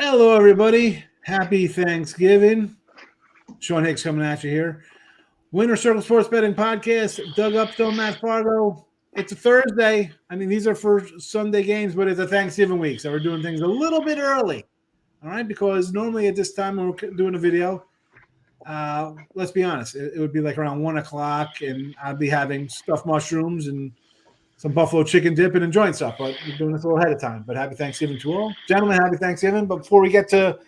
Hello, everybody. Happy Thanksgiving. Sean Higgs coming at you here. Winner Circle Sports Betting Podcast. Doug Upstone, Matt Fargo. It's a Thursday. I mean, these are first Sunday games, but it's a Thanksgiving week, so we're doing things a little bit early. All right, because normally at this time when we're doing a video, let's be honest, it would be like around 1 o'clock, and I'd be having stuffed mushrooms and some buffalo chicken dip and enjoying stuff, but we're doing this a little ahead of time. But happy Thanksgiving to all. Gentlemen, happy Thanksgiving. But before we get to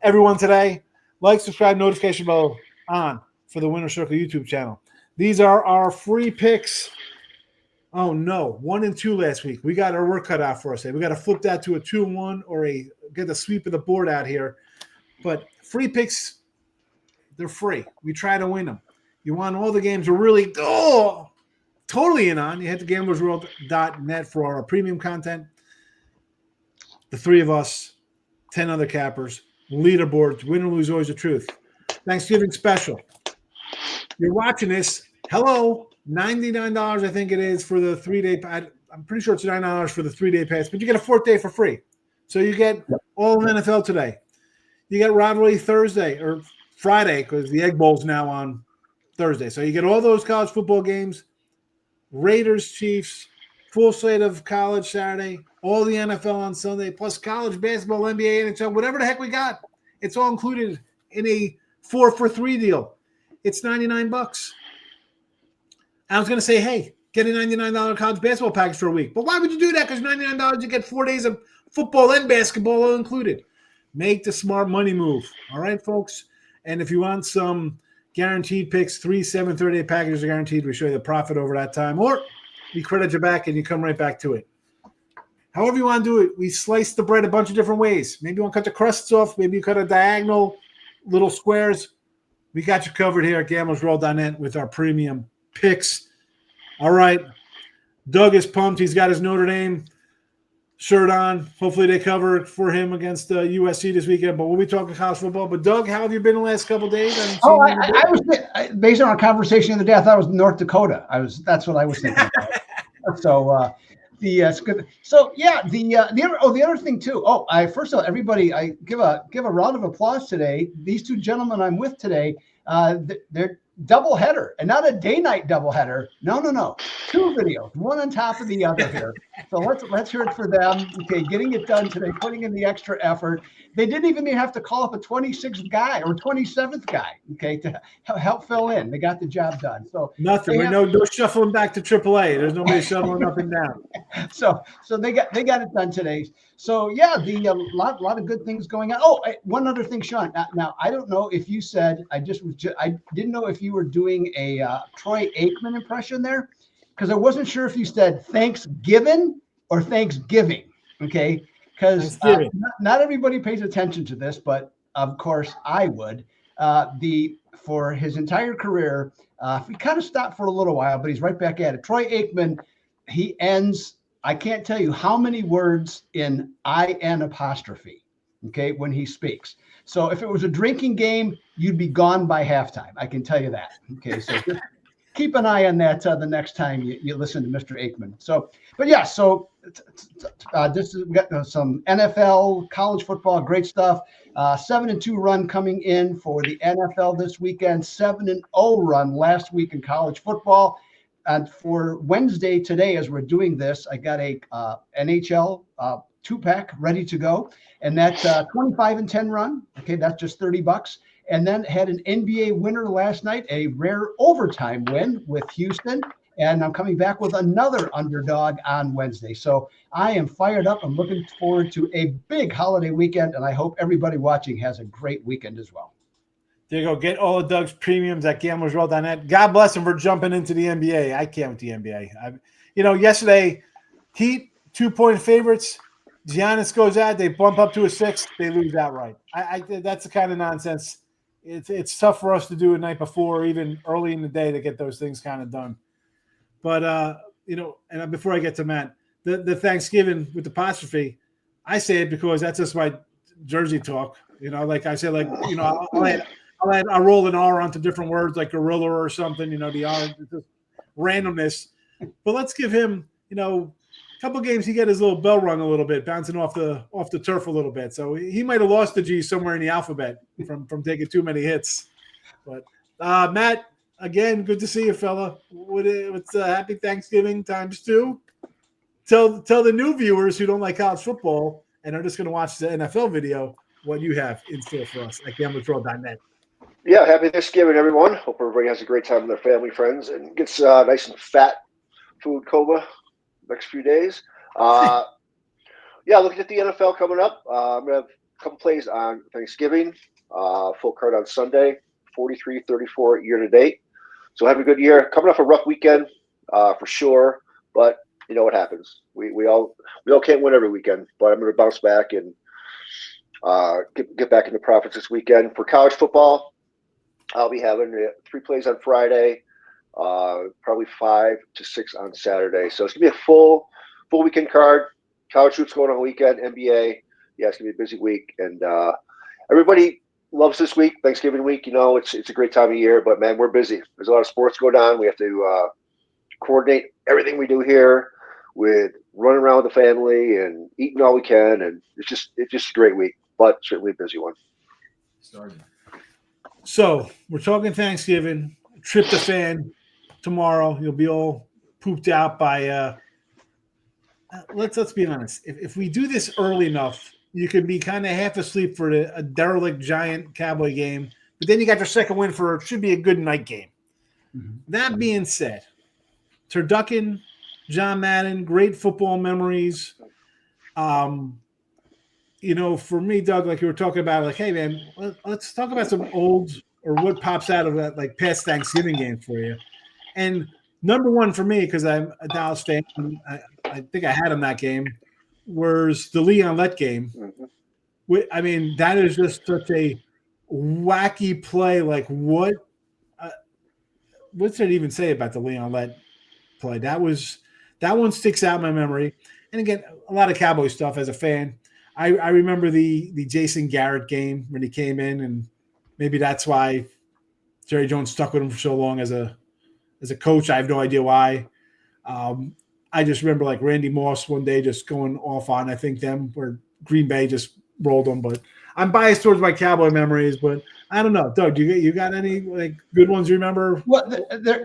everyone today, like, subscribe, notification bell on for the Winner Circle YouTube channel. These are our free picks. Oh, no. 1 and 2 last week. We got our work cut out for us. We got to flip that to a 2-1 or get the sweep of the board out here. But free picks, they're free. We try to win them. You want all the games to really go. Totally in on. You head to gamblersworld.net for our premium content. The three of us, 10 other cappers, leaderboards, win or lose, always the truth. Thanksgiving special. You're watching this. Hello, $99 I think it is for the 3-day. I'm pretty sure it's $9 for the 3-day pass, but you get a 4th day for free. So you get all of NFL today. You get rivalry Thursday or Friday because the Egg Bowl's now on Thursday. So you get all those college football games. Raiders, Chiefs, full slate of college Saturday, all the NFL on Sunday, plus college basketball, NBA, NHL, whatever the heck we got. It's all included in a 4-for-3 deal. It's $99. I was going to say, hey, get a $99 college basketball package for a week. But why would you do that? Because $99, you get 4 days of football and basketball all included. Make the smart money move. All right, folks? And if you want some guaranteed picks, 3, 7, 30-day packages are guaranteed. We show you the profit over that time. Or we credit you back and you come right back to it. However you want to do it, we slice the bread a bunch of different ways. Maybe you want to cut the crusts off. Maybe you cut a diagonal, little squares. We got you covered here at gamblersworld.net with our premium picks. All right. Doug is pumped. He's got his Notre Dame shirt on. Hopefully they cover for him against USC this weekend. But we'll be talking college football. But Doug, how have you been the last couple of days? I was based on our conversation the other day. I thought it was North Dakota. That's what I was thinking about. So it's good. So yeah, the other thing too. First of all, everybody, I give a round of applause today. These two gentlemen I'm with today, they're double header, and not a day-night double header. No. 2 videos, one on top of the other here. So let's hear it for them. Okay, getting it done today, putting in the extra effort. They didn't even have to call up a 26th guy or 27th guy, okay, to help fill in. They got the job done. So nothing. No shuffling back to AAA. There's nobody shuffling up and down. So they got it done today. So yeah, the lot of good things going on. Oh, one other thing, Sean. Now I don't know if you said I didn't know if you were doing a Troy Aikman impression there, because I wasn't sure if you said Thanksgiving or Thanksgiving. Okay, because not everybody pays attention to this, but of course I would. For his entire career, he kind of stopped for a little while, but he's right back at it. Troy Aikman, he ends. I can't tell you how many words in IN apostrophe, okay, when he speaks. So if it was a drinking game, you'd be gone by halftime. I can tell you that. Okay, so just keep an eye on that the next time you listen to Mr. Aikman. So, but yeah, so we got some NFL, college football, great stuff. 7-2 run coming in for the NFL this weekend. 7-0 run last week in college football. And for Wednesday today, as we're doing this, I got a NHL 2-pack ready to go, and that's 25-10 run. Okay, that's just $30. And then had an NBA winner last night, a rare overtime win with Houston. And I'm coming back with another underdog on Wednesday. So I am fired up. I'm looking forward to a big holiday weekend, and I hope everybody watching has a great weekend as well. There you go. Get all of Doug's premiums at gamblersworld.net. God bless him for jumping into the NBA. I can't with the NBA. Yesterday, Heat, 2-point favorites. Giannis goes out. They bump up to a 6. They lose outright. That's the kind of nonsense. It's tough for us to do a night before or even early in the day to get those things kind of done. But, and before I get to Matt, the Thanksgiving with the apostrophe, I say it because that's just my Jersey talk. Like I said, I'll roll an R onto different words like gorilla or something, the R, just randomness. But let's give him, couple games he got his little bell rung a little bit, bouncing off the turf a little bit. So he might have lost the G somewhere in the alphabet from taking too many hits. But Matt, again, good to see you, fella. What's happy Thanksgiving ×2. Tell the new viewers who don't like college football and are just going to watch the NFL video what you have in store for us at gamblertroll.net. Yeah, happy Thanksgiving, everyone. Hope everybody has a great time with their family, friends, and gets nice and fat food coma next few days. Looking at the NFL coming up. I'm going to have a couple plays on Thanksgiving, full card on Sunday, 43-34 year to date. So have a good year. Coming off a rough weekend for sure, but you know what happens. We all can't win every weekend, but I'm going to bounce back and get back into profits this weekend. For college football, I'll be having 3 plays on Friday, probably 5 to 6 on Saturday. So it's gonna be a full weekend card. College hoops going on the weekend, NBA. Yeah, it's gonna be a busy week, and everybody loves this week, Thanksgiving week. You know, it's a great time of year, but man, we're busy. There's a lot of sports going on. We have to coordinate everything we do here with running around with the family and eating all we can, and it's just a great week, but certainly a busy one. So we're talking Thanksgiving, tryptophan tomorrow. You'll be all pooped out by. Let's be honest. If we do this early enough, you could be kind of half asleep for a derelict giant Cowboy game, but then you got your second win for should be a good night game. Mm-hmm. That being said, turducken, John Madden, great football memories. You know, for me, Doug, like you were talking about, like, hey, man, let's talk about some old or what pops out of that, like, past Thanksgiving game for you. And number one for me, because I'm a Dallas fan, I think I had him that game, was the Leon Lett game. I mean, that is just such a wacky play. Like, what's it even say about the Leon Lett play? That one sticks out in my memory. And again, a lot of Cowboy stuff as a fan. I remember the Jason Garrett game when he came in, and maybe that's why Jerry Jones stuck with him for so long as a coach. I have no idea why. I just remember like Randy Moss one day just going off on, I think, them, where Green Bay just rolled them. But I'm biased towards my Cowboy memories, but I don't know. Doug, you got any like good ones you remember? Well,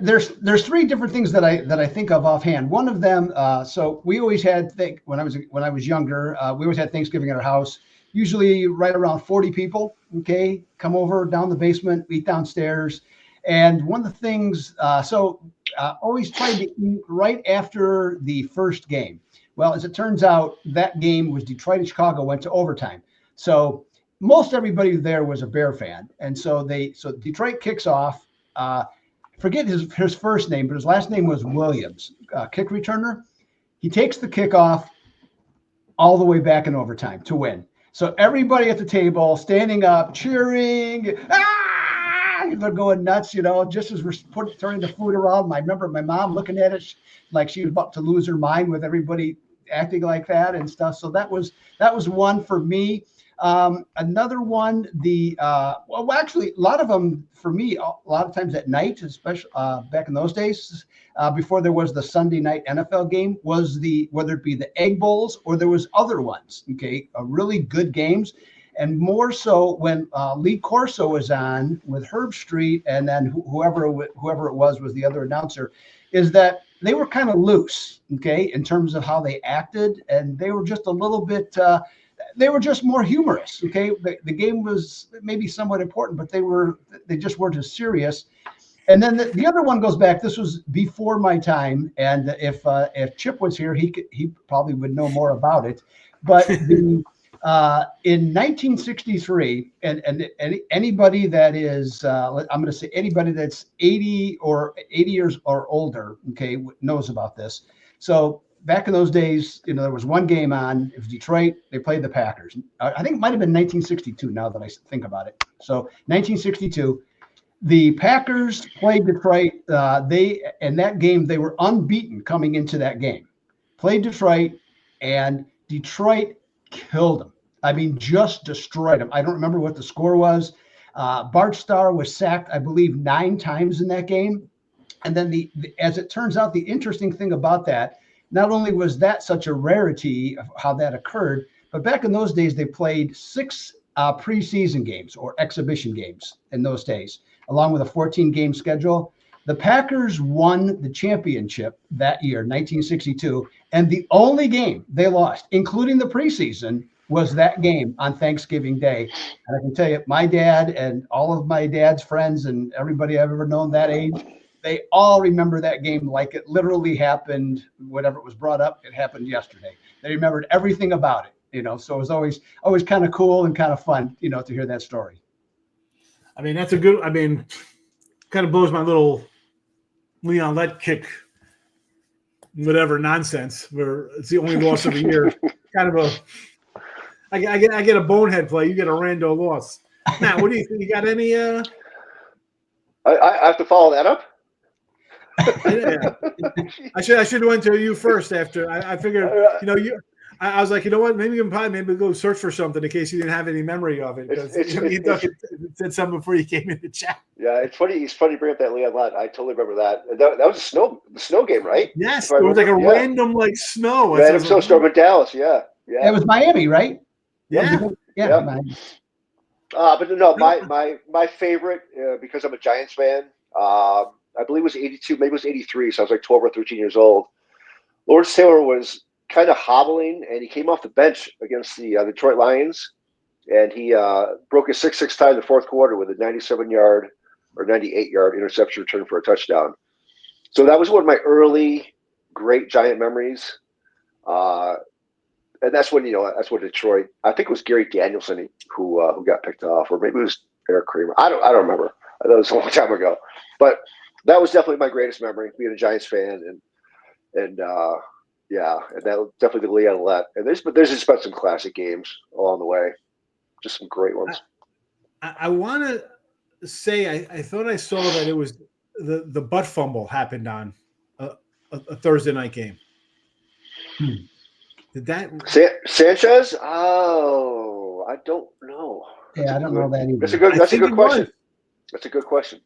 there's 3 different things that I think of offhand. One of them, so we always had when I was younger, we always had Thanksgiving at our house. Usually right around 40 people. Okay, come over down the basement, eat downstairs, and one of the things, always tried to eat right after the first game. Well, as it turns out, that game was Detroit and Chicago went to overtime. So most everybody there was a Bear fan. And so Detroit kicks off, forget his first name, but his last name was Williams, kick returner. He takes the kickoff all the way back in overtime to win. So everybody at the table standing up, cheering, they're going nuts, you know, just as we're turning the food around. I remember my mom looking at it like she was about to lose her mind with everybody acting like that and stuff. So that was one for me. Another one, actually, a lot of them for me, a lot of times at night, especially back in those days, before there was the Sunday night NFL game, was whether it be the Egg Bowls or there was other ones, okay, really good games. And more so when Lee Corso was on with Herb Street, and then whoever it was the other announcer, is that they were kind of loose, okay, in terms of how they acted, and they were just a little bit they were just more humorous. Okay, the game was maybe somewhat important, but they just weren't as serious. And then the other one goes back. This was before my time, and if Chip was here, he probably would know more about it. But in 1963, and anybody that is, I'm going to say anybody that's 80 years or older, okay, knows about this. So back in those days, you know, there was one game on. It was Detroit. They played the Packers. I think it might have been 1962. Now that I think about it, so 1962, the Packers played Detroit. In that game they were unbeaten coming into that game. Played Detroit, and Detroit killed them. I mean, just destroyed them. I don't remember what the score was. Bart Starr was sacked, I believe, 9 times in that game. And then as it turns out, the interesting thing about that, not only was that such a rarity of how that occurred, but back in those days, they played 6 preseason games or exhibition games in those days, along with a 14-game schedule. The Packers won the championship that year, 1962, and the only game they lost, including the preseason, was that game on Thanksgiving Day. And I can tell you, my dad and all of my dad's friends and everybody I've ever known that age, they all remember that game like it literally happened. Whatever it was brought up, it happened yesterday. They remembered everything about it, so it was always kind of cool and kind of fun, to hear that story. I mean, kind of blows my little Leon Lett kick, whatever nonsense, where it's the only loss of the year. Kind of I get a bonehead play. You get a rando loss. Matt, what do you think? You got any? I have to follow that up. Yeah. I should have went to you first after. I figured, I was like, you know what? Maybe go search for something in case you didn't have any memory of it. Because you said something before you came in the chat. Yeah, it's funny. It's funny to bring up that Leon Lott. I totally remember that. That was the snow game, right? Yes, it was like a random snow. Random snowstorm in Dallas. Yeah. It was Miami, right? Yeah. Miami. But no, my favorite because I'm a Giants fan. I believe it was 82, maybe it was 83. So I was like 12 or 13 years old. Lawrence Taylor was kind of hobbling, and he came off the bench against the Detroit Lions, and he broke his 6-6 tie in the fourth quarter with a 97-yard or 98-yard interception return for a touchdown. So that was one of my early great Giant memories. And that's when Detroit. I think it was Gary Danielson who got picked off, or maybe it was Eric Kramer. I don't remember. I know it was a long time ago, but that was definitely my greatest memory, being a Giants fan, and that definitely the Leon Lett. And there's just been some classic games along the way, just some great ones. I want to say I thought I saw that it was the butt fumble happened on a Thursday night game. Did that Sanchez? Oh, I don't know. Yeah, I don't know that either. That's a good question. That's a good question.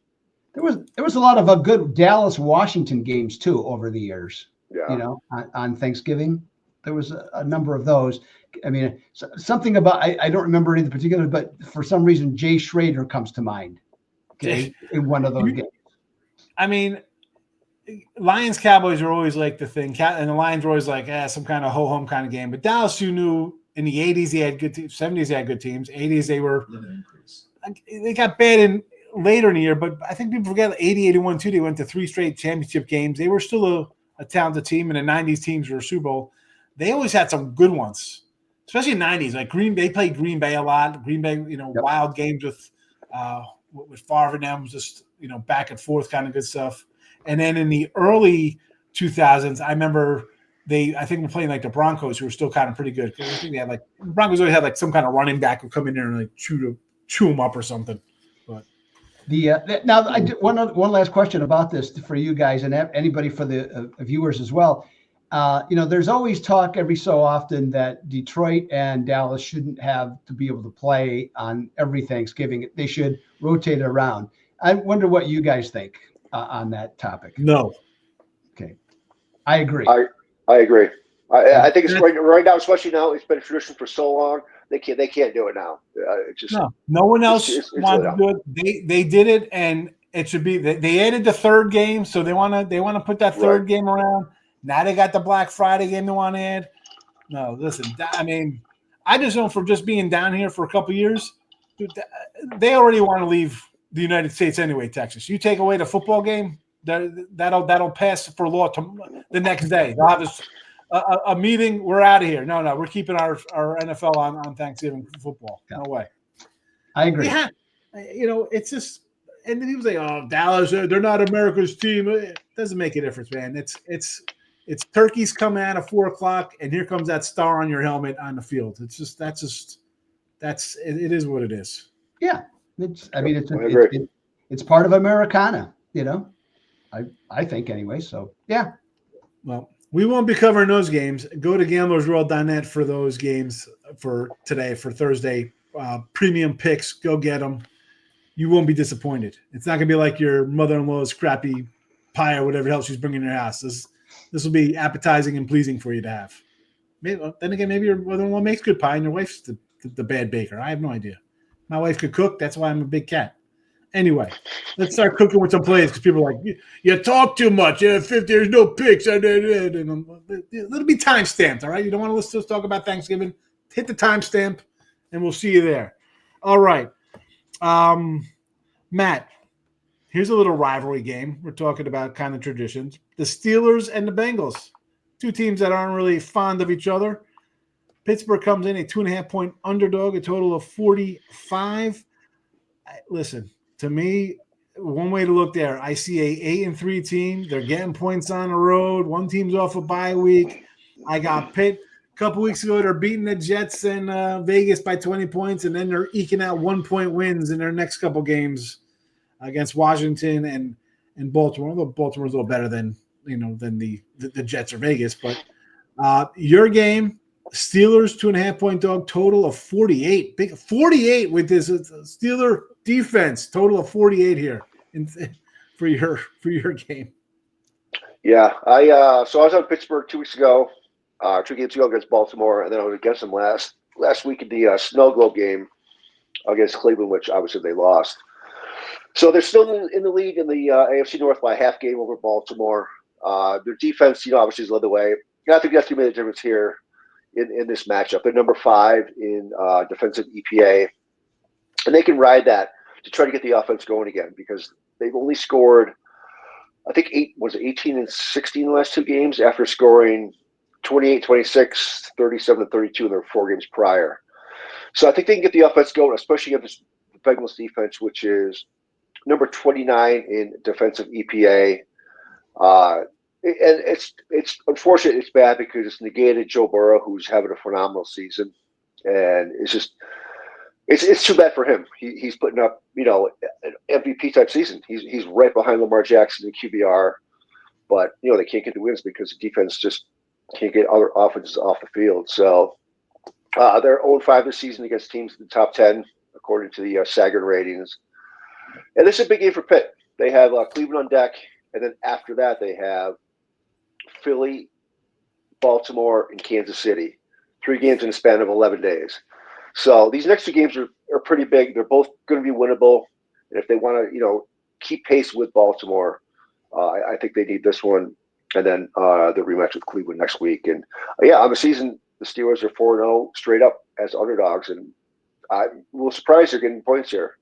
There was a lot of good Dallas Washington games too over the years. Yeah. On Thanksgiving, there was a number of those. I mean, something about I don't remember any in particular, but for some reason Jay Schrader comes to mind. Okay, in one of those games. I mean, Lions Cowboys are always like the thing, and the Lions are always like some kind of ho-hum kind of game. But Dallas, you knew in the 80s they had good teams, 70s they had good teams, 80s they got bad later in the year. But I think people forget 80, 81 too. They went to 3 straight championship games. They were still a talented team, and the 90s teams were a Super Bowl. They always had some good ones, especially in the 90s. Like they played Green Bay a lot. Green Bay, wild games with Favre and them, just back and forth kind of good stuff. And then in the early 2000s, I remember I think we're playing like the Broncos, who were still kind of pretty good. I think they had Broncos always had some kind of running back who come in there and chew them up or something. But now I did one last question about this for you guys and anybody for the viewers as well. There's always talk every so often that Detroit and Dallas shouldn't have to be able to play on every Thanksgiving. They should rotate it around. I wonder what you guys think on that topic. No. Okay. I agree. I agree. I think it's right now, especially now, it's been a tradition for so long. They can't do it now. No one else wants to do it. They did it, and it should be. They added the third game, so they want to put that third game around. Now they got the Black Friday game they want to add. No, listen. I mean, I just know from just being down here for a couple of years, dude, they already want to leave the United States anyway. Texas, you take away the football game, that'll pass for law the next day. They'll have a meeting. We're out of here. No, we're keeping our NFL on Thanksgiving football. No way. I agree. Yeah, it's just, and then people say, "Oh, Dallas, they're not America's team." It doesn't make a difference, man. It's turkeys coming out at 4:00, and here comes that star on your helmet on the field. It is what it is. Yeah, it's part of Americana, I think anyway. So yeah. Well, we won't be covering those games. Go to gamblersworld.net for those games for today, for Thursday. Premium picks, go get them. You won't be disappointed. It's not going to be like your mother-in-law's crappy pie or whatever else she's bringing in your house. this will be appetizing and pleasing for you to have. Maybe, then again, maybe your mother-in-law makes good pie and your wife's the bad baker. I have no idea. My wife could cook. That's why I'm a big cat. Anyway, let's start cooking with some plays because people are like, you talk too much. There's no picks. And it'll be time-stamped, all right? You don't want to listen to us talk about Thanksgiving. Hit the timestamp, and we'll see you there. All right. Matt, here's a little rivalry game. We're talking about kind of traditions. The Steelers and the Bengals, two teams that aren't really fond of each other. Pittsburgh comes in a 2.5-point underdog, a total of 45. Listen, to me, one way to look there, I see a 8-3 team. They're getting points on the road. One team's off a bye week. I got Pitt a couple weeks ago. They're beating the Jets in Vegas by 20 points, and then they're eking out 1-point wins in their next couple games against Washington and Baltimore. Although Baltimore's a little better than the Jets or Vegas, but your game. Steelers 2.5-point dog, total of 48. Big 48 with this Steeler defense, total of 48 here for your game. Yeah, so I was on Pittsburgh 2 weeks ago, 2 games ago against Baltimore, and then I was against them last week in the Snow Globe game against Cleveland, which obviously they lost. So they're still in the league in the AFC North by a half game over Baltimore. Their defense, obviously, has led the way. I think that's going to be the difference here. In this matchup, they're number 5 in defensive EPA, and they can ride that to try to get the offense going again because they've only scored, I think, 18 and 16 in the last 2 games after scoring 28, 26, 37, and 32 in their 4 games prior. So I think they can get the offense going, especially against the Bengals defense, which is number 29 in defensive EPA. And it's unfortunate. It's bad because it's negated Joe Burrow, who's having a phenomenal season, and it's too bad for him. He's putting up an MVP type season. He's right behind Lamar Jackson in QBR, but they can't get the wins because the defense just can't get other offenses off the field. So they're 0-5 this season against teams in the top 10 according to the Sagan ratings. And this is a big game for Pitt. They have Cleveland on deck, and then after that they have Philly, Baltimore, and Kansas City. 3 games in a span of 11 days. So these next 2 games are pretty big. They're both going to be winnable. And if they want to, keep pace with Baltimore, I think they need this one. And then the rematch with Cleveland next week. And on the season, the Steelers are 4-0 straight up as underdogs. And I'm a little surprised they're getting points here.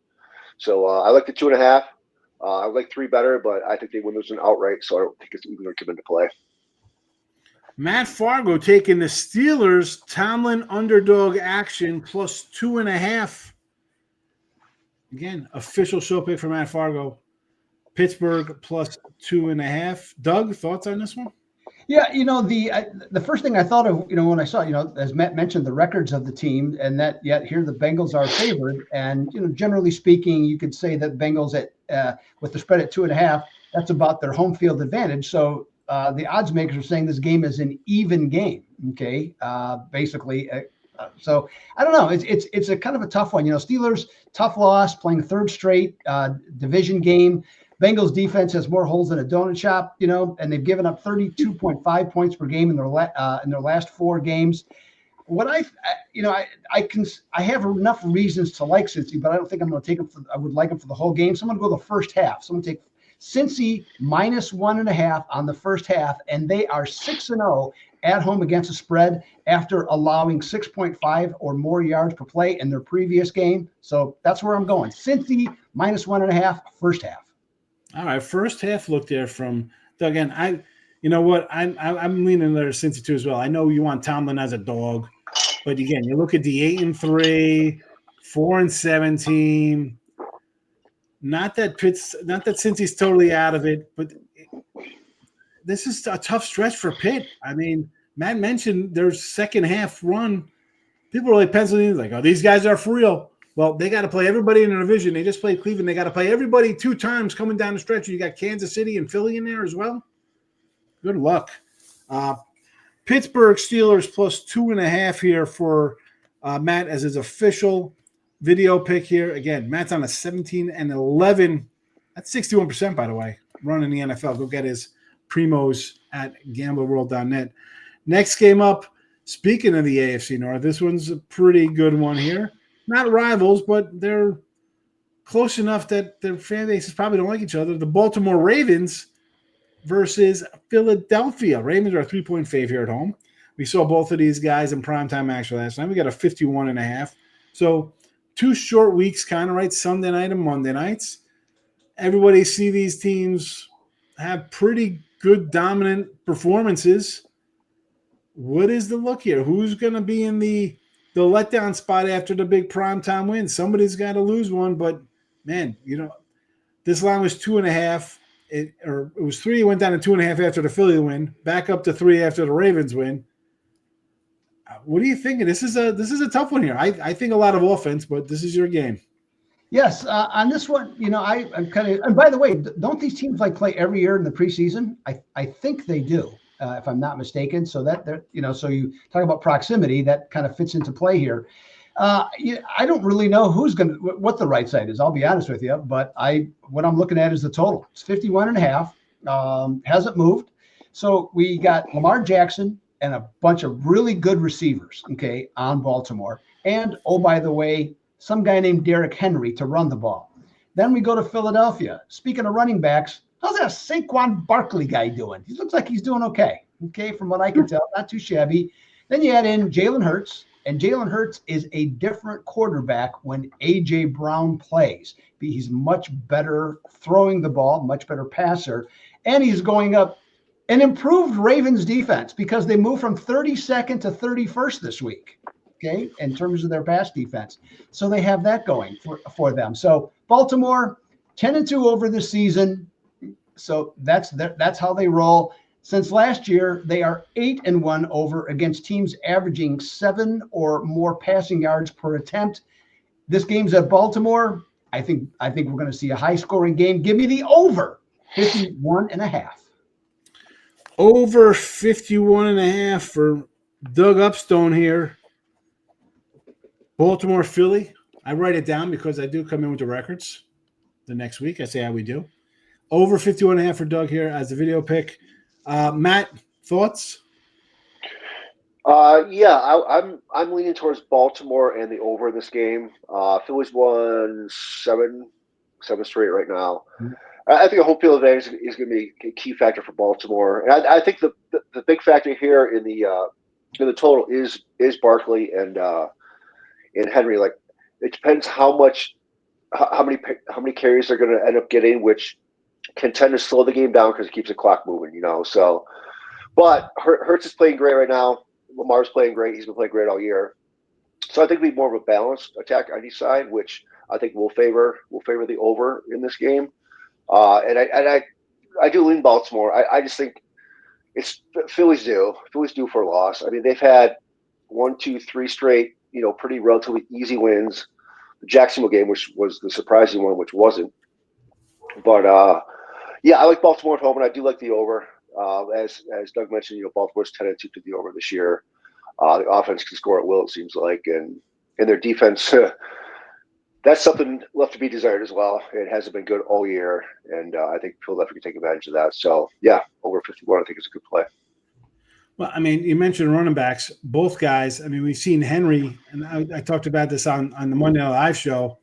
So I like the 2.5. I like 3 better, but I think they win this one outright. So I don't think it's even going to come into play. Matt Fargo taking the Steelers Tomlin underdog action plus 2.5. Again, official show pick for Matt Fargo. Pittsburgh plus 2.5. Doug, thoughts on this one? Yeah, the first thing I thought of, when I saw, as Matt mentioned, the records of the team, and that yet here the Bengals are favored, and generally speaking, you could say that Bengals with the spread at 2.5, that's about their home field advantage. So the odds makers are saying this game is an even game. Okay, basically. So I don't know. It's a kind of a tough one. Steelers tough loss, playing 3rd straight division game. Bengals defense has more holes than a donut shop, and they've given up 32.5 points per game in their last 4 games. What I have enough reasons to like Cincy, but I don't think I'm going to take them. I would like them for the whole game. So I'm going to go the first half. So I'm going to take Cincy minus 1.5 on the first half, and they are 6-0 at home against the spread after allowing 6.5 or more yards per play in their previous game. So that's where I'm going. Cincy minus 1.5 first half. All right, first half look there from Doug. And I'm leaning there Cincy too as well. I know you want Tomlin as a dog, but again, you look at the 8-3, 4-7 team. Not that Cincy's totally out of it, but this is a tough stretch for Pitt. I mean, Matt mentioned their second half run. People are like penciling, like, oh, these guys are for real. Well, they got to play everybody in the division. They just played Cleveland. They got to play everybody 2 times coming down the stretch. You got Kansas City and Philly in there as well. Good luck. Pittsburgh Steelers plus 2.5 here for Matt as his official video pick here. Again, Matt's on a 17-11. That's 61%, by the way, run in the NFL. Go get his primos at gambleworld.net. Next game up, speaking of the AFC North, this one's a pretty good one here. Not rivals, but they're close enough that their fan bases probably don't like each other. The Baltimore Ravens versus Philadelphia. Ravens are a 3-point fave here at home. We saw both of these guys in primetime action last night. We got a 51.5. So 2 short weeks, kind of right, Sunday night and Monday nights. Everybody see these teams have pretty good dominant performances. What is the look here? Who's going to be in the letdown spot after the big primetime win? Somebody's got to lose one, but man, this line was 2.5. It was 3. It went down to 2.5 after the Philly win, back up to 3 after the Ravens win. What are you thinking? This is a tough one here. I think a lot of offense, but this is your game. Yes, on this one, I'm kind of. And by the way, don't these teams play every year in the preseason? I think they do, if I'm not mistaken. So that so you talk about proximity, that kind of fits into play here. I don't really know what the right side is. I'll be honest with you, but what I'm looking at is the total. It's 51.5. Hasn't moved. So we got Lamar Jackson and a bunch of really good receivers, okay, on Baltimore. And, oh, by the way, some guy named Derrick Henry to run the ball. Then we go to Philadelphia. Speaking of running backs, how's that Saquon Barkley guy doing? He looks like he's doing okay, from what I can tell. Not too shabby. Then you add in Jalen Hurts, and Jalen Hurts is a different quarterback when A.J. Brown plays. He's much better throwing the ball, much better passer, and he's going up an improved Ravens defense because they moved from 32nd to 31st this week, okay, in terms of their pass defense. So they have that going for them. So Baltimore, 10-2 over the season. So that's how they roll. Since last year, they are 8-1 over against teams averaging 7 or more passing yards per attempt. This game's at Baltimore. I think we're going to see a high-scoring game. Give me the over 51.5. Over 51.5 for Doug Upstone here. Baltimore, Philly. I write it down because I do come in with the records the next week. I say how we do. Over 51.5 for Doug here as a video pick. Matt, thoughts? I'm leaning towards Baltimore and the over in this game. Philly's won seven straight right now. Mm-hmm. I think a home field advantage is going to be a key factor for Baltimore, and I think the big factor here in the total is Barkley and Henry. Like, it depends how many carries they're going to end up getting, which can tend to slow the game down because it keeps the clock moving. So, but Hurts is playing great right now. Lamar's playing great. He's been playing great all year. So I think it'll be more of a balanced attack on each side, which I think will favor the over in this game. And I do lean Baltimore. I just think it's Philly's due for a loss. I mean, they've had 1, 2, 3 straight, pretty relatively easy wins. The Jacksonville game, which was the surprising one, which wasn't. But I like Baltimore at home, and I do like the over. As Doug mentioned, Baltimore's 10-2 to the over this year. The offense can score at will, it seems like, and their defense. That's something left to be desired as well. It hasn't been good all year, and I think Philadelphia can take advantage of that. So, over 51, I think it's a good play. Well, I mean, you mentioned running backs. Both guys, I mean, we've seen Henry, and I talked about this on the Monday Night Live show.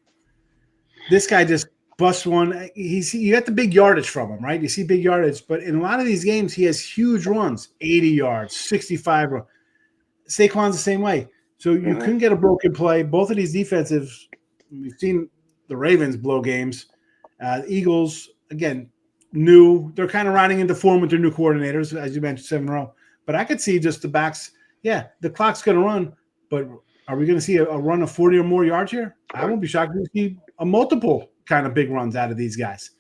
This guy just busts one. You got the big yardage from him, right? You see big yardage, but in a lot of these games, he has huge runs, 80 yards, 65. Saquon's the same way. So you couldn't get a broken play. Both of these defensives, we've seen the Ravens blow games. Eagles, again, new. They're kind of riding into form with their new coordinators, as you mentioned, 7 in a row. But I could see just the backs. Yeah, the clock's going to run, but are we going to see a run of 40 or more yards here? I won't be shocked to see a multiple kind of big runs out of these guys,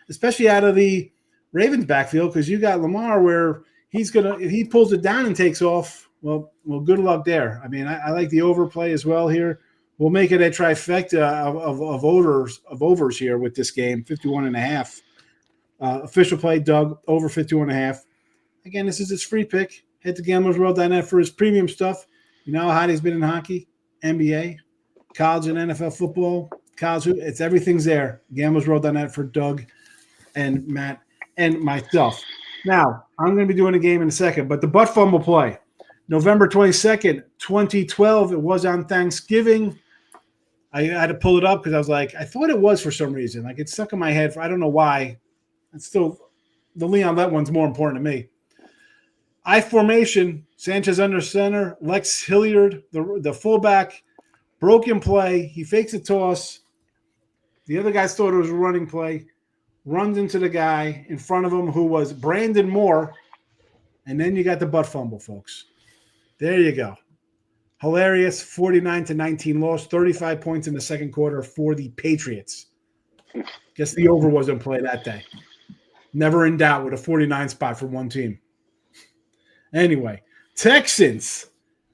especially out of the Ravens backfield, because you got Lamar where if he pulls it down and takes off, well, good luck there. I mean, I like the overplay as well here. We'll make it a trifecta of overs here with this game, 51.5. Official play, Doug, over 51.5. Again, this is his free pick. Head to gamblersworld.net for his premium stuff. You know how hot he's been in hockey, NBA, college and NFL football, college. It's everything's there. Gamblersworld.net for Doug and Matt and myself. Now, I'm going to be doing a game in a second, but the butt fumble play, November 22nd, 2012, it was on Thanksgiving. I had to pull it up because I was like, I thought it was for some reason. Like, it's stuck in my head. I don't know why. It's still, the Leon Lett one's more important to me. I formation, Sanchez under center, Lex Hilliard, the fullback, broken play. He fakes a toss. The other guys thought it was a running play. Runs into the guy in front of him who was Brandon Moore. And then you got the butt fumble, folks. There you go. Hilarious 49-19 loss, 35 points in the second quarter for the Patriots. Guess the over was in play that day. Never in doubt with a 49 spot for one team. Anyway, Texans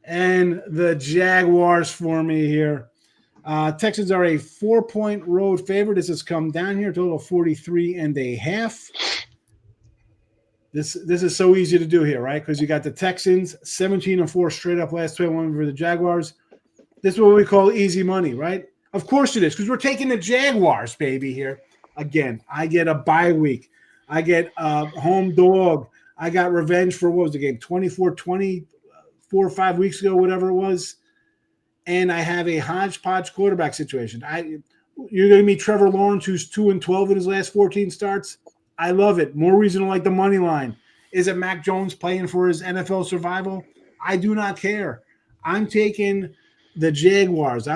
and the Jaguars for me here. Texans are a 4-point road favorite. This has come down here, total of 43.5. This is so easy to do here, right? Because you got the Texans 17-4 straight up last 21 for the Jaguars. This is what we call easy money, right? Of course it is, because we're taking the Jaguars, baby, here. Again, I get a bye week. I get a home dog. I got revenge for, what was the game, 24-20, 4 or 5 weeks ago, whatever it was. And I have a hodgepodge quarterback situation. You're going to meet Trevor Lawrence, who's 2-12 in his last 14 starts. I love it. More reason to like the money line. Is it Mac Jones playing for his NFL survival? I do not care. I'm taking the Jaguars.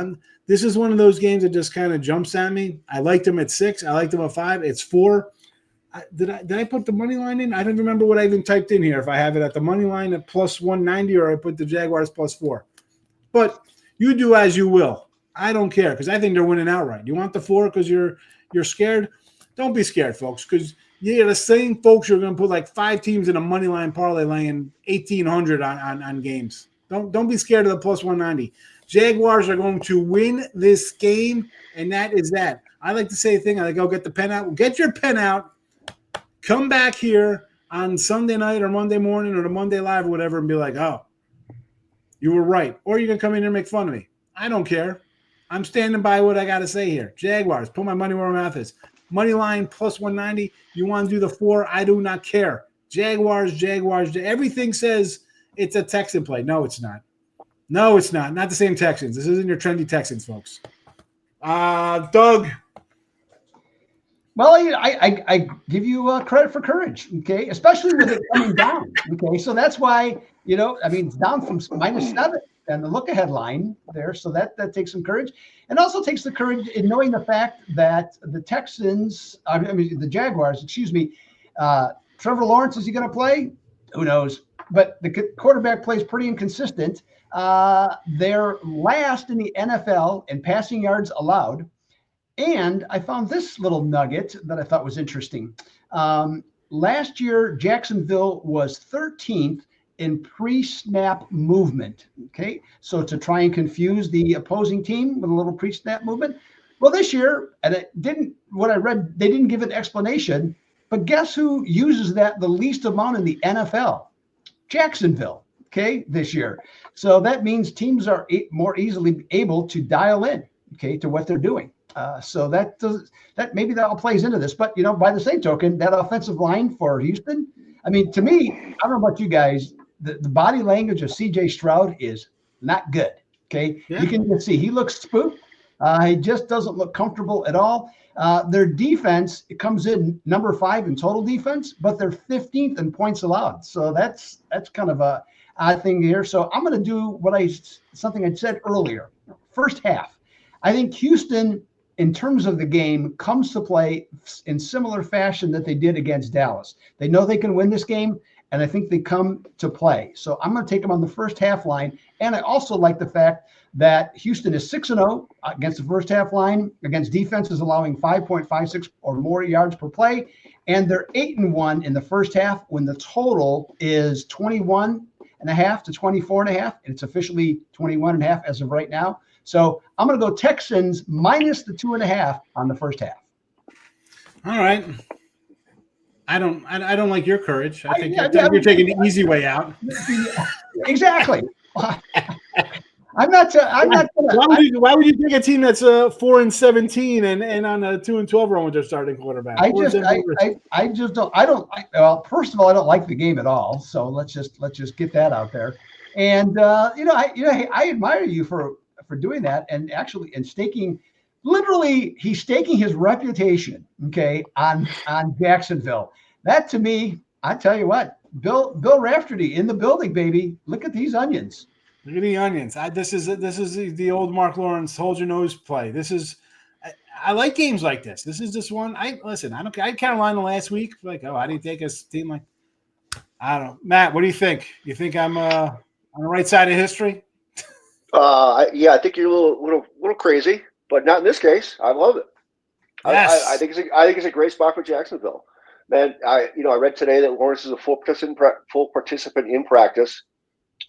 This is one of those games that just kind of jumps at me. I liked them at 6. I liked them at 5. It's 4. Did I put the money line in? I don't remember what I even typed in here. If I have it at the money line at plus 190 or I put the Jaguars plus 4. But you do as you will. I don't care because I think they're winning outright. You want the 4 because you're scared? Don't be scared, folks, because you're the same folks you're going to put like 5 teams in a money line parlay laying 1,800 on games. Don't be scared of the plus 190. Jaguars are going to win this game, and that is that. I like to say a thing. I like, go get the pen out. Get your pen out. Come back here on Sunday night or Monday morning or the Monday Live or whatever and be like, oh, you were right. Or you can come in here and make fun of me. I don't care. I'm standing by what I got to say here. Jaguars, put my money where my mouth is. Money line plus 190. You want to do the 4? I do not care. Jaguars. Everything says it's a Texan play. No, it's not. No, it's not. Not the same Texans. This isn't your trendy Texans, folks. Doug. Well, I give you credit for courage, okay, especially with it coming down, okay. So that's why, it's down from -7 and the look-ahead line there. So that takes some courage, and also takes the courage in knowing the fact that the the Jaguars, Trevor Lawrence, is he going to play? Who knows? But the quarterback plays pretty inconsistent. They're last in the NFL in passing yards allowed. And I found this little nugget that I thought was interesting. Last year, Jacksonville was 13th in pre-snap movement. Okay, so to try and confuse the opposing team with a little pre-snap movement. Well, this year, and they didn't give an explanation, but guess who uses that the least amount in the NFL? Jacksonville. Okay, this year. So that means teams are more easily able to dial in, okay, to what they're doing. So that maybe that all plays into this, but by the same token, that offensive line for Houston, to me, I don't know about you guys, the body language of CJ Stroud is not good. Okay, yeah. You can just see he looks spooked. He just doesn't look comfortable at all. Their defense, it comes in number 5 in total defense, but they're 15th in points allowed. So that's kind of a odd thing here. So I'm going to do something I said earlier. First half, I think Houston, in terms of the game, comes to play in similar fashion that they did against Dallas. They know they can win this game, and I think they come to play. So I'm going to take them on the first half line. And I also like the fact that Houston is 6-0 against the first half line, against defenses allowing 5.56 or more yards per play. And they're 8-1 in the first half when the total is 21.5 to 24.5. And it's officially 21.5 as of right now. So I'm going to go Texans minus the 2.5 on the first half. All right. I don't like your courage. I think you're taking the easy way out. Exactly. I'm not. I'm not. Why would you take a team that's 4-17 and on a 2-12 run with their starting quarterback? I just don't. Well, first of all, I don't like the game at all. So let's just get that out there. And I admire you for doing that and actually staking. Literally, he's staking his reputation. Okay, on Jacksonville. That to me, I tell you what, Bill Rafferty in the building, baby. Look at these onions. Look at the onions. This is the old Mark Lawrence hold your nose play. This is I like games like this. This is this one. I don't care. I had Carolina last week. Like, I didn't take a team like. I don't know, Matt. What do you think? You think I'm on the right side of history? I think you're a little crazy, but not in this case. I love it. Yes. I think it's a great spot for Jacksonville. Man, I read today that Lawrence is a full participant in practice.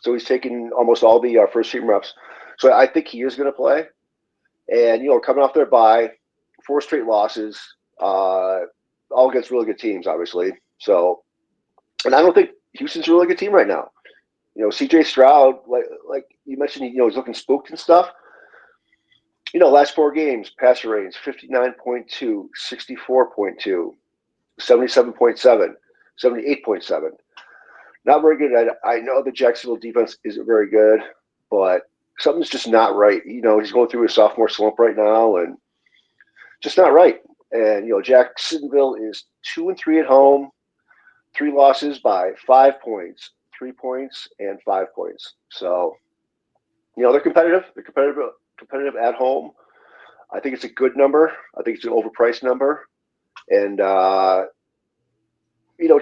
So he's taking almost all the first team reps. So I think he is going to play. And, coming off their bye, 4 straight losses, all against really good teams, obviously. So, and I don't think Houston's a really good team right now. CJ Stroud, like you mentioned, he's looking spooked and stuff. Last 4 games, passer ratings, 59.2, 64.2, 77.7, 78.7. Not very good. I know the Jacksonville defense isn't very good, but something's just not right. He's going through a sophomore slump right now, and just not right. And Jacksonville is 2-3 at home, 3 losses by 5 points, 3 points, and 5 points. So, they're competitive. They're competitive at home. I think it's a good number. I think it's an overpriced number, and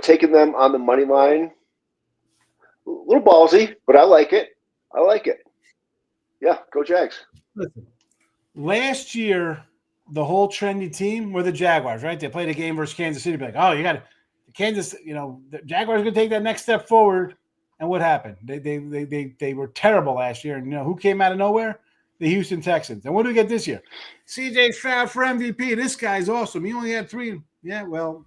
taking them on the money line. A little ballsy, but I like it. Yeah, go Jags. Listen, last year, the whole trendy team were the Jaguars, right? They played a game versus Kansas City. Be like, oh, you got Kansas. The Jaguars going to take that next step forward. And what happened? They were terrible last year. And who came out of nowhere? The Houston Texans. And what do we get this year? CJ Stroud for MVP. This guy's awesome. He only had 3. Yeah, well,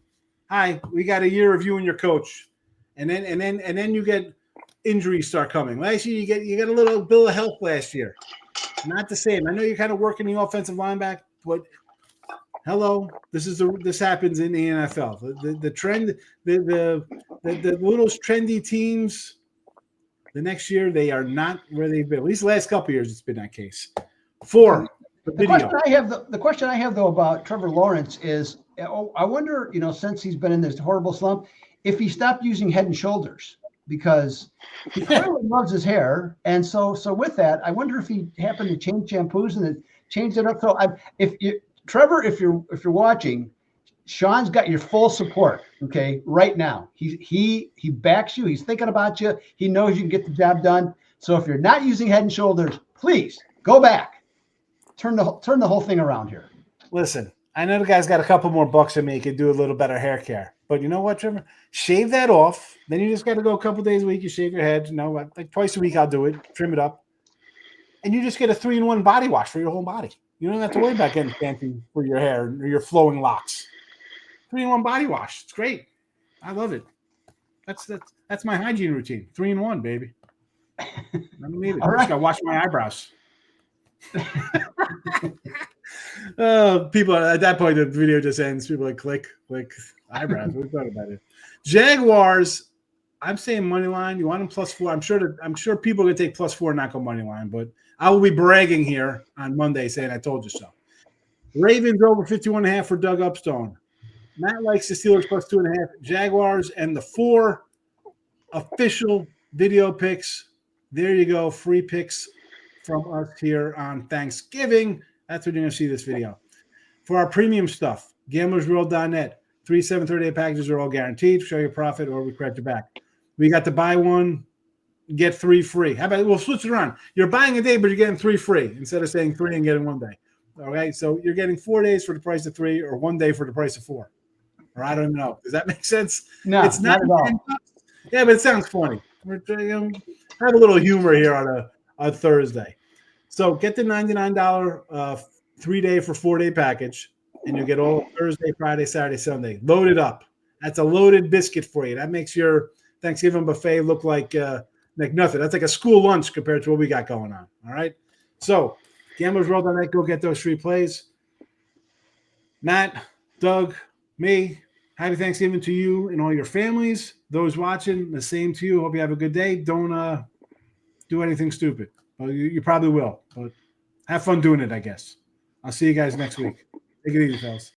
hi. We got a year of you and your coach, and then you get. Injuries start coming. Last year, you get a little bill of health last year. Not the same. I know you're kind of working the offensive line back, but hello, this happens in the NFL. The trend, the little trendy teams. The next year, they are not where they've been. At least the last couple of years, it's been that case. 4. The question I have though about Trevor Lawrence is, I wonder, since he's been in this horrible slump, if he stopped using Head and Shoulders. Because he clearly loves his hair, and so with that, I wonder if he happened to change shampoos and change it up. So, Trevor, if you're watching, Sean's got your full support. Okay, right now, he backs you. He's thinking about you. He knows you can get the job done. So if you're not using Head and Shoulders, please go back, turn the whole thing around here. Listen, I know the guy's got a couple more bucks in me. He could do a little better hair care. But you know what, Trevor? Shave that off. Then you just got to go a couple days a week. You shave your head. Like twice a week I'll do it. Trim it up. And you just get a 3-in-1 body wash for your whole body. You don't have to worry about getting fancy for your hair or your flowing locks. 3-in-1 body wash. It's great. I love it. That's my hygiene routine. 3-in-1, baby. I don't need it. I just got to wash my eyebrows. People at that point the video just ends. People like click eyebrows. What thought about it? Jaguars. I'm saying money line. You want them +4? I'm sure people are gonna take +4 and not go money line. But I will be bragging here on Monday saying I told you so. Ravens over 51.5 for Doug Upstone. Matt likes the Steelers +2.5. Jaguars and the 4 official video picks. There you go. Free picks from us here on Thanksgiving. That's when you're going to see this video. For our premium stuff, gamblersworld.net, 3 7/30 packages are all guaranteed. Show your profit or we credit you back. We got to buy 1, get 3 free. How about we'll switch it around? You're buying a day, but you're getting 3 free instead of saying 3 and getting 1 day. All right, so you're getting 4 days for the price of 3 or 1 day for the price of 4. Or I don't know. Does that make sense? No, it's not at all. Yeah, but it sounds funny. We're have a little humor here on a Thursday. So get the $99 3-day for 4-day package, and you'll get all Thursday, Friday, Saturday, Sunday. Load it up. That's a loaded biscuit for you. That makes your Thanksgiving buffet look like like nothing. That's like a school lunch compared to what we got going on. All right. So, GamblersWorld.net, go get those 3 plays. Matt, Doug, me, happy Thanksgiving to you and all your families. Those watching, the same to you. Hope you have a good day. Don't do anything stupid. Well, you probably will, but have fun doing it, I guess. I'll see you guys next week. Take it easy, fellas.